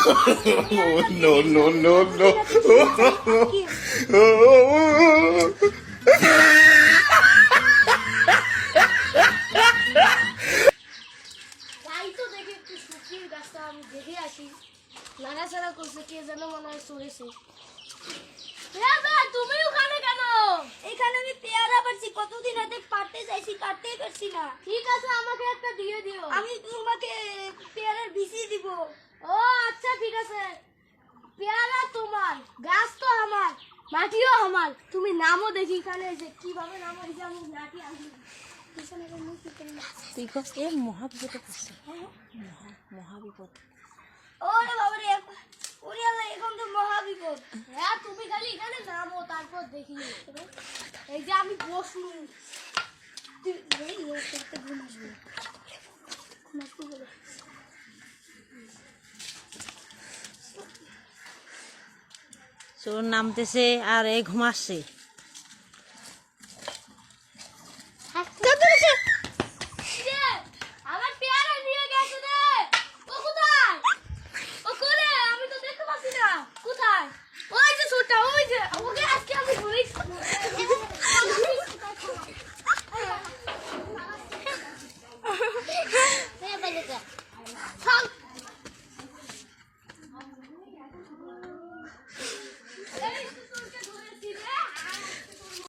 No, no, no, no. তাই তো দেখে একটু শুকিয়ে গাছটা আমি দেখে আসি। নাড়াচাড়া করছে, কে যেন মনে হয় সরেছে। তুমি ওখানে কেন? এখানে আমি পেয়ারা পারছি, কতদিন হাতে পারতে চাইছি, কাটতেই পারছি না। ঠিক আছে, আমাকে একটা দিয়ে দিও। আমি তোমাকে পেয়ারার বিচি দিব। ও আচ্ছা, ঠিক আছে। পেয়ারা তোমার, গাছ তো আমার, মাটিও আমার। তুমি নামও দেখি এখানে, যে কিভাবে নামো, এই যে আমি মাটি আনছি। তুই কস এ মহাবিপদে পড়ছে, মহাবিপদ। ওরে বাবা রে, ওরে আল্লাহ, এখন তো মহাবিপদ। হ্যাঁ, তুমি খালি এখানে নামো, তারপর দেখি। এই যে আমি বসলু। চোর নামতেছে আর এই ঘুমাচ্ছে।